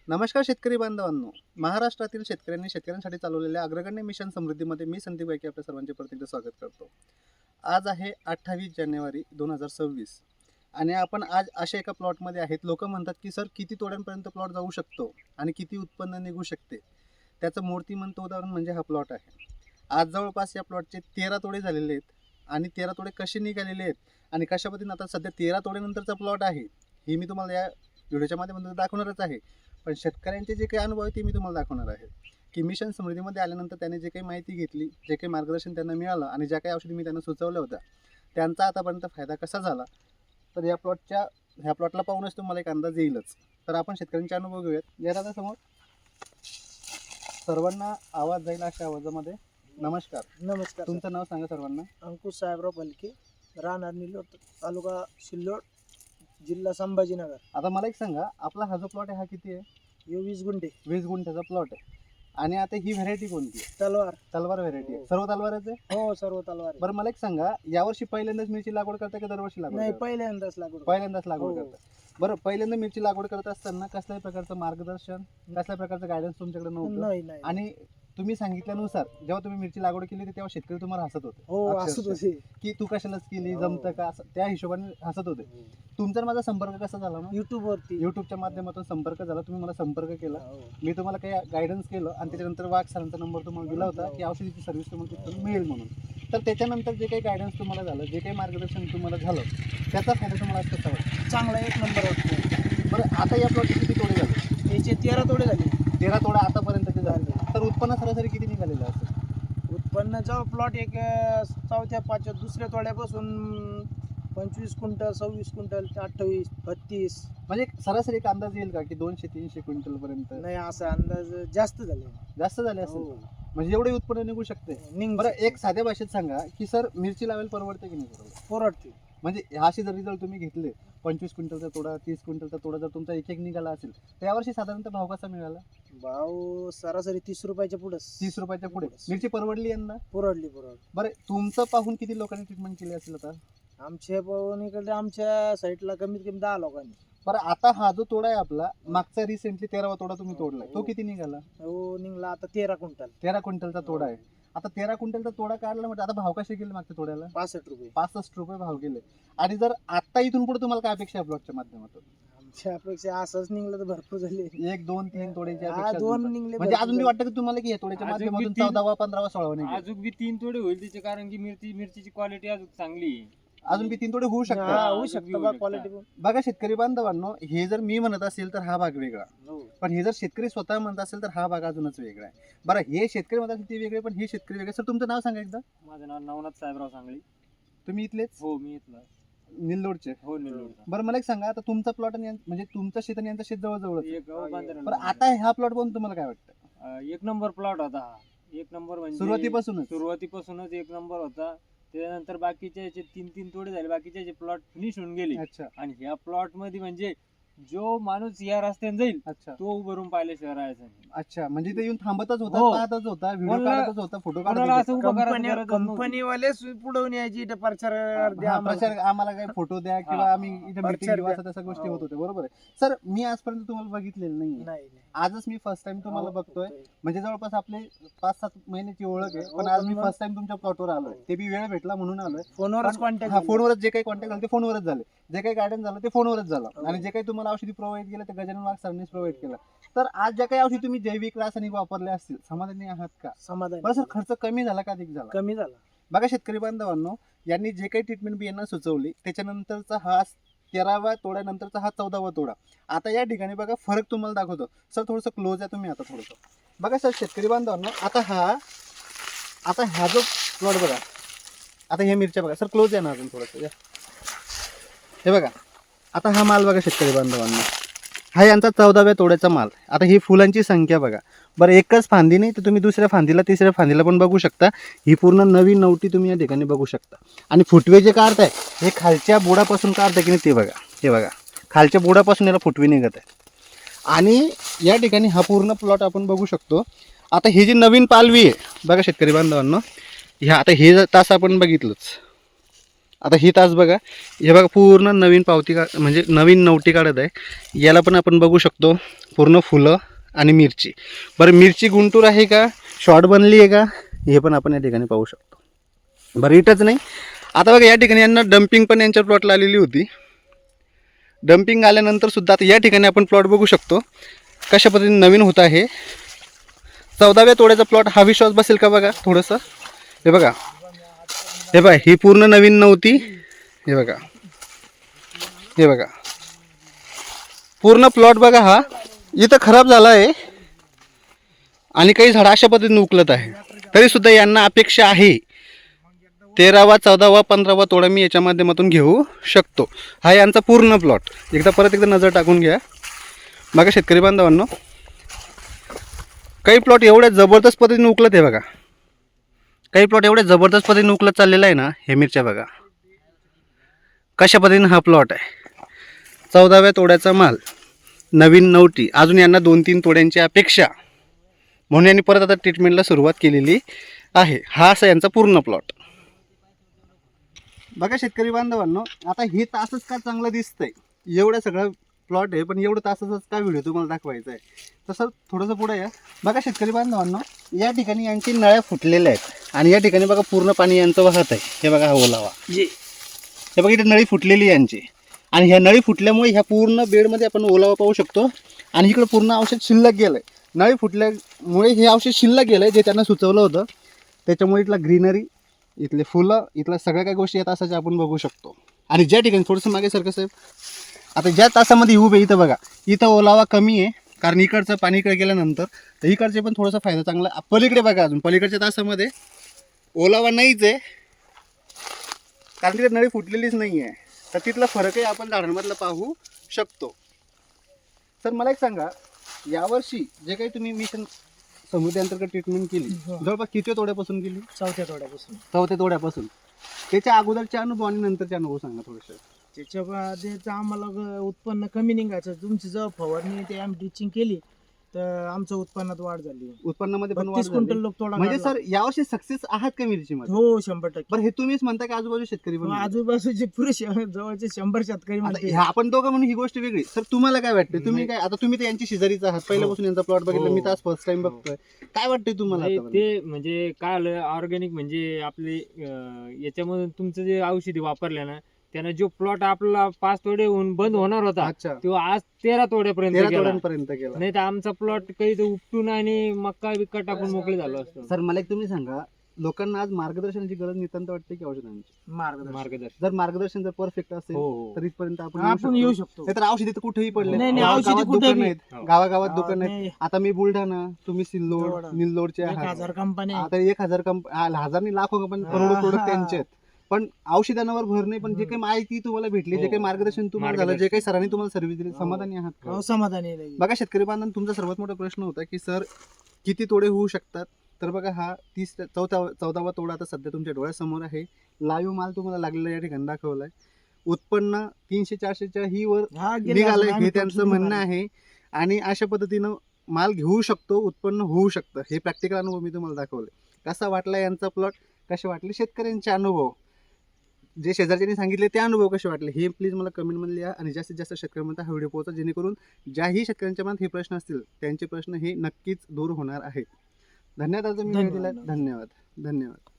नमस्कार शेतकरी बांधवांनो. महाराष्ट्रातील शेतकऱ्यांसाठी चालवलेल्या अग्रगण्य मिशन समृद्धीमध्ये मी संदीप गायके आपल्या सर्वांचे प्रत्येक स्वागत करतो. आज आहे 28 जानेवारी 2026 आणि आपण आज अशा एका प्लॉटमध्ये आहेत. लोक म्हणतात की सर किती तोड्यांपर्यंत प्लॉट जाऊ शकतो आणि किती उत्पन्न निघू शकते. त्याचं मूर्तिमंत उदाहरण म्हणजे हा प्लॉट आहे. आज जवळपास या प्लॉटचे 13 तोडे झालेले आहेत आणि 13 तोडे कसे निघालेले आहेत आणि कशा पद्धतीने आता सध्या 13 तोड्यानंतरचा प्लॉट आहे हे मी तुम्हाला या व्हिडिओच्या माध्यमातून दाखवणारच आहे. पण शेतकऱ्यांचे जे काही अनुभव आहे ते मी तुम्हाला दाखवणार आहे की मिशन समृद्धीमध्ये आल्यानंतर त्याने जे काही माहिती घेतली, जे काही मार्गदर्शन त्यांना मिळालं आणि ज्या काही औषधी मी त्यांना सुचवल्या होत्या त्यांचा आतापर्यंत फायदा कसा झाला, तर ह्या प्लॉटला पाहूनच तुम्हाला एक अंदाज येईलच. तर आपण शेतकऱ्यांचे अनुभव घेऊयात. या दादा समोर सर्वांना आवाज जाईल अशा आवाजामध्ये. नमस्कार. नमस्कार. तुमचं नाव सांगा सर्वांना. अंकुश साहेबराव पलके, राहणार निलोड, तालुका सिल्लोड, जिल्हा संभाजीनगर. आता मला एक सांगा, आपला हा जो प्लॉट आहे हा किती आहे? हे 20 गुंठे 20 गुंठ्याचा प्लॉट आहे. आणि आता ही व्हेरायटी कोणती आहे? तलवार व्हेरायटी आहे. सर्व तलवारच आहे? हो, सर्व तलवार आहे. बरं मला एक सांगा, यावर्षी पहिल्यांदाच मिरची लागवड करता का दरवर्षी लागवड नाही, करता? पहिल्यांदाच लागवड. पहिल्यांदाच लागवड हो. करता. बरं, पहिल्यांदा मिरची लागवड करत असताना कसल्याही प्रकारचं मार्गदर्शन, कसल्या प्रकारचं गायडन्स तुमच्याकडे नव्हतं? नाही. आणि तुम्ही सांगितल्यानुसार जेव्हा तुम्ही मिरची लागवड केली होती तेव्हा शेतकरी तुम्हाला हसत होते. हो, अक्षरशः. असं तसे. की तू कशालाच केली, हो. जमतं का, असं त्या हिशोबाने हसत होते. तुमचा आणि माझा संपर्क कसा झाला मग? युट्यूब वरती. युट्यूबच्या माध्यमातून संपर्क झाला. तुम्ही मला संपर्क केला, हो. मी तुम्हाला काही गायडन्स केलं आणि त्याच्यानंतर वाघ सरांचा नंबर तुम्हाला दिला होता की औषधीची सर्व्हिस तुम्हाला तिथून मिळेल म्हणून. तर त्याच्यानंतर जे काही गायडन्स तुम्हाला झालं, जे काही मार्गदर्शन तुम्हाला झालं, त्याचा फायदा तुम्हाला आज कसा वाटतो? चांगला, एक नंबर वाटतो. बरं, आता या प्लॉटचे किती तोडे झाले? याचे 13 तोडे झाले. 13 तोडे आतापर्यंतचे झाले. तर उत्पन्न सरासरी किती निघालेलं असेल? उत्पन्नाचा प्लॉट एक चौथ्या पाचव्या दुसऱ्या तोड्यापासून 25 क्विंटल, 26 क्विंटल, 28, 32. म्हणजे सरासरी एक अंदाज येईल का की 200-300 क्विंटल पर्यंत? नाही, असा अंदाज जास्त झाले. जास्त झाले असेल. हो. म्हणजे एवढे उत्पन्न निघू शकते. बरं, एक साध्या भाषेत सांगा की सर मिरची लावायला परवडते की नाही परवडते? परवडते. म्हणजे ह्याशी जर रिझल्ट तुम्ही घेतले, 25 क्विंटलचा तोडा, 30 क्विंटलचा तोडा जर तुमचा एक निघाला असेल तर यावर्षी साधारणतः भाव कसा मिळाला? भाव सरासरी 30 रुपयाच्या पुढे. 30 रुपयाच्या पुढे. मिरची परवडली यंदा? परवडली. बरं, तुमचं पाहून किती लोकांनी ट्रीटमेंट केली असेल आता? आमच्या पवनीकडे आमच्या साईडला कमीत कमी 10 लोकांनी. बरं, आता हा जो तोडा आहे आपला, मागचा रिसेंटली 13वा तोडा तुम्ही तोडलाय, तो किती निघाला? हो, निघला आता 13 क्विंटल. 13 क्विंटलचा तोडा आहे. आता 13 क्विंटलचा तोडा काढला म्हणजे आता भाव कसे गेले मागच्या तोड्याला? 65 रुपये. 65 रुपये भाव गेले. आणि जर आता इथून पुढे तुम्हाला काय अपेक्षा आहे प्लॉटच्या माध्यमातून? आमच्या अपेक्षा असंच निघलं तर भरपूर झाले. 1, 2, 3 तोड्याची हा, अपेक्षा 2 आहे? निघले. म्हणजे अजून मी वाटतं की तुम्हाला की या तोड्याच्या अजून माध्यमातून बी 14वा, 15वा, 16वा निघेल. अजून बी 3 तोडे होईल त्याचे, कारण की मिरचीची क्वालिटी अजून चांगली आहे. अजून बी 3 तोडे होऊ हा, शकतात. होऊ शकतं बा क्वालिटी. बघा शेतकरी बांधवांनो, हे जर मी म्हणत असेल तर हा भाग वेगळा, हो. पण हे जर शेतकरी स्वतः म्हणत असेल तर हा भाग अजूनच वेगळा आहे. बरं, हे शेतकरी म्हणतात ते वेगळे, पण हे शेतकरी वेगळे. सर तुमचं नाव सांगा एकदा. माझं नाव नवनाथ साहेबराव सांगली. तुम्ही इथलेच हो, मी इथला. निल्लोडचे? हो, निलोडचा. बरं, मला एक सांगा, आता तुमचा प्लॉट आणि म्हणजे तुमचं शेत आणि यांचं शेत जवळच. एक बांधलेला बरं, आता हा प्लॉट बघून तुम्हाला काय वाटतं? एक नंबर प्लॉट होता हा. एक नंबर म्हणजे सुरुवातीपासूनच एक नंबर होता. त्यानंतर बाकीचे याचे 3 तोडे झाले, बाकीचे याचे प्लॉट फिनिश होऊन गेले. अच्छा आणि ह्या प्लॉट मध्ये म्हणजे जो माणूस या रस्त्याने जाईल अच्छा तो उभं राहून पाहिल्याशिवाय राहायचा नाही. अच्छा, म्हणजे ते येऊन थांबतच होता, हो. पाहतच होता, व्हिडिओ कोणाला- काढतच होता, फोटो काढत कोणाला होता. असं उभं करायचं गरजच नव्हती. कंपनीवाले पुढवून यायची इथं प्रचार द्या हा, आम्हाला. प्रचार आम्हाला काही फोटो द्या किंवा हा, आम्ही इथे प्रचार मीटिंग घेऊ, द्या. असं तशा गोष्टी हो. होत होत्या. बरोबर आहे सर. मी आजपर्यंत तुम्हाला बघितलेलं नाही. नाही. आजच मी फर्स्ट टाइम तुम्हाला हो, बघतोय. बघतोय. म्हणजे जवळपास आपले 5-7 महिन्याची ओळख आहे, हो, पण आज पण मी मग- फर्स्ट टाइम तुमच्या प्लॉटवर आलोय. हो. ते बी वेळ भेटला म्हणून आलोय. फोनवरच पण- कॉन्टॅक्ट. हा, फोनवरच जे काही कॉन्टॅक्ट झाले ते फोनवरच झाले, जे काही गायडन्स झालं ते फोनवरच झालं. हो. आणि जे काही तुम्हाला औषधी प्रोव्हाइड केलं ते गजानन वाघ सरांनीच प्रोव्हाइड केलं. तर आज ज्या काही औषधी तुम्ही जैविक रासायनिक वापरले असतील, समाधानी आहात का? समाधान. बरं सर, खर्च कमी झाला का अधिक झाला? कमी झाला. बघा शेतकरी बांधवांनो, यांनी जे काही ट्रीटमेंट बियांना सुचवली त्याच्यानंतरचा हा 13वा तोड्यानंतरचा हा 14वा तोडा. आता या ठिकाणी बघा फरक तुम्हाला दाखवतो. सर थोडंसं क्लोज आहे तुम्ही आता थोडंसं बघा. सर शेतकरी बांधवांनो, आता हा जो प्लॉट बघा, आता ह्या मिरच्या बघा. सर क्लोज आहे ना अजून थोडंसं या. हे बघा, आता हा माल बघा शेतकरी बांधवांनो, हा यांचा 14व्या तोड्याचा माल. आता ही फुलांची संख्या बघा. बरं, एकच फांदी नाही तर तुम्ही दुसऱ्या फांदीला, तिसऱ्या फांदीला पण बघू शकता. ही पूर्ण नवी नवटी तुम्ही या ठिकाणी बघू शकता. आणि फुटवे जे काढताय हे खालच्या बोडापासून काढताय की नाही ते बघा. हे बघा, खालच्या बोडापासून याला फुटवे निघत आहे. आणि या ठिकाणी हा पूर्ण प्लॉट आपण बघू शकतो. आता हे जी नवीन पालवी आहे बघा शेतकरी बांधवांनो, ह्या आता हे तास आपण बघितलंच, आता ही तास बघा, हे बघा पूर्ण नवीन पावती म्हणजे नवीन नवटी काढत आहे. याला पण आपण बघू शकतो पूर्ण फुलं आणि मिरची. बरं मिरची गुंटूर आहे का, शॉर्ट बनली आहे का, हे पण आपण या ठिकाणी पाहू शकतो. बरं इथंच नाही, आता बघा या ठिकाणी यांना डम्पिंग पण यांच्या प्लॉटला आलेली होती. डम्पिंग आल्यानंतर सुद्धा आता या ठिकाणी आपण प्लॉट बघू शकतो कशा पद्धतीने नवीन होत आहे. 14व्या तोड्याचा प्लॉट. हा विश्वास बसेल का बघा थोडंसं. हे बघा, हे बघा ही पूर्ण नवीन नव्हती. हे बघा, हे बघा पूर्ण प्लॉट बघा हा इथं खराब झाला आहे आणि काही झाडं अशा पद्धतीने उकलत आहे. तरीसुद्धा यांना अपेक्षा आहे 13वा 14वा 15वा तोडा मी याच्या माध्यमातून घेऊ शकतो. हा यांचा पूर्ण प्लॉट. परत एकदा नजर टाकून घ्या बघा शेतकरी बांधवांनो. काही प्लॉट एवढ्या जबरदस्त पद्धतीने उकलत आहे बघा. काही प्लॉट एवढ्या जबरदस्त पद्धतीने उकलत चाललेला आहे ना. हे मिरच्या बघा कशा पद्धतीने हा प्लॉट आहे. 14व्या तोड्याचा माल, नवीन नवटी. अजून यांना 2-3 तोड्यांची अपेक्षा, म्हणून यांनी परत आता ट्रीटमेंटला सुरुवात केलेली आहे. हा असा यांचा पूर्ण प्लॉट बघा शेतकरी बांधवांनो. आता हे तासच का चांगलं दिसतंय, एवढं सगळं प्लॉट आहे पण एवढं तासाचाच का व्हिडिओ तुम्हाला दाखवायचा आहे. तसं थोडंसं पुढे या बघा शेतकरी बांधवांनो. या ठिकाणी यांची नळ्या फुटलेल्या आहेत आणि या ठिकाणी बघा पूर्ण पाणी यांचं वाहत आहे. हे बघा हा ओलावा, हे बघा इथे नळी फुटलेली यांची आणि ह्या नळी फुटल्यामुळे ह्या पूर्ण बेडमध्ये आपण ओलावा पाहू शकतो. आणि इकडं पूर्ण औषध शिल्लक गेलं आहे. नळी फुटल्यामुळे हे औषध शिल्लक गेलं आहे जे त्यांना सुचवलं होतं. त्याच्यामुळे इथला ग्रीनरी, इथले फुलं, इथल्या सगळ्या काही गोष्टी या तासाच्या आपण बघू शकतो. आणि ज्या ठिकाणी थोडंसं मागे सारखं साहेब, आता ज्या तासामध्ये उभे इथं बघा, इथं ओलावा कमी आहे कारण इकडचं पाणी इकडे गेल्यानंतर तर इकडचे पण थोडासा फायदा चांगला. पलीकडे बघा, अजून पलीकडच्या तासामध्ये ओलावा नाहीच आहे कारण तिथे नळी फुटलेलीच नाही आहे. तर तिथला फरकही आपण झाडांमधला पाहू शकतो. सर मला एक सांगा, यावर्षी जे काही तुम्ही मिशन समृद्धी अंतर्गत ट्रीटमेंट केली, जवळपास किती तोड्यापासून केली? 4थ्या तोड्यापासून. 4थ्या तोड्यापासून. त्याच्या अगोदरचे अनुभव आणि नंतरचे अनुभव सांगा थोडेसे. त्याच्या आम्हाला उत्पन्न कमी निघायचं. तुमची जर फवारणी ते आम्ही ड्रिचिंग केली तर आमचं उत्पन्नात वाढ झाली. उत्पन्नामध्ये पण वाढ 32 क्विंटल झाली. लोक तोडा म्हणजे काढला. सर यावर्षी सक्सेस आहात का मिरचीमध्ये? हो 100%. बरं हे तुम्हीच म्हणता की आजूबाजू शेतकरी पण म्हणतात? आजूबाजूचे पुरे जवळचे 100 शेतकरी आता म्हणते. ह्या आपण दोघं म्हणून ही गोष्ट वेगळी. सर तुम्हाला काय वाटतं? तुम्ही काय, आता तुम्ही तर यांची शेजारीच आहात, पहिल्यापासून यांचा प्लॉट बघितला, मी तास फर्स्ट टाइम बघतोय. काय वाटतंय तुम्हाला आता? ते म्हणजे काय आलं ऑर्गॅनिक म्हणजे आपले याच्यामधून तुमचं जे औषधी वापरलं ना त्यानं जो प्लॉट आपला 5 तोडे होऊन बंद होणार होता अच्छा, तो आज 13 तोड्यापर्यंत 13 गेला. तोड्यांपर्यंत गेला. नाही तर आमचा प्लॉट काही तर उपटून आणि मक्का बिक्का टाकून मोकळे झालो असतो. सर मला एक तुम्ही सांगा, लोकांना आज मार्गदर्शनाची गरज नितांत वाटते की औषधांची? मार्गदर्शन जर मार्गदर्शन जर परफेक्ट असेल हो तर इथपर्यंत आपण आपण येऊ शकतो. नाही तर औषधी तर कुठेही पडले. नाही, नाही, औषधी गावागावात कुठेही. दुकान आहेत, हो. गावागावात दुकान आहेत. आता मी बुलढाणा, तुम्ही सिल्लोड, जवळ. निल्लोडचे आहात. 1000 कंपन्या. आता 1000 हजारनी लाखो कंपनी, करोडो प्रोडक्ट त्यांचे आहेत. पण औषधांवर भर नाही. पण जे काही माहिती तुम्हाला भेटली, जे काही मार्गदर्शन तुम्हाला झालं, जे काही सरांनी तुम्हाला सर्व्हिस दिली, समाधानी आहात का? हो, समाधानी आहे. बघा शेतकरी बांधवांनो, तुमचा सर्वात मोठा प्रश्न होता की सर किती तोडे होऊ शकतात. तर बघा हा 14वा तोडा आता सध्या तुमच्या डोळ्यासमोर आहे. लाईव्ह माल तुम्हाला लागलेला या ठिकाणी दाखवलाय. उत्पन्न 300-400च्या ही वर हा, गेले निघालंय आम्ही हे त्यांचं टोचून म्हणणं निघालो. आहे. आणि अशा पद्धतीनं माल घेऊ शकतो, उत्पन्न होऊ शकतं. हे प्रॅक्टिकल अनुभव मी तुम्हाला दाखवले. कसा वाटला यांचा प्लॉट, कसे वाटले शेतकऱ्यांचे अनुभव, जे शेजारच्यांनी सांगितले ते अनुभव कसे वाटले, हे प्लीज मला कमेंटमध्ये लिहा. आणि जास्तीत जास्त शेतकऱ्यांमध्ये हा व्हिडिओ पोहोचा, जेणेकरून ज्याही शेतकऱ्यांच्या मनात हे प्रश्न असतील त्यांचे प्रश्न हे नक्कीच दूर होणार आहेत. धन्यवाद. तुम्ही वेळ दिला. धन्यवाद. धन्यवाद.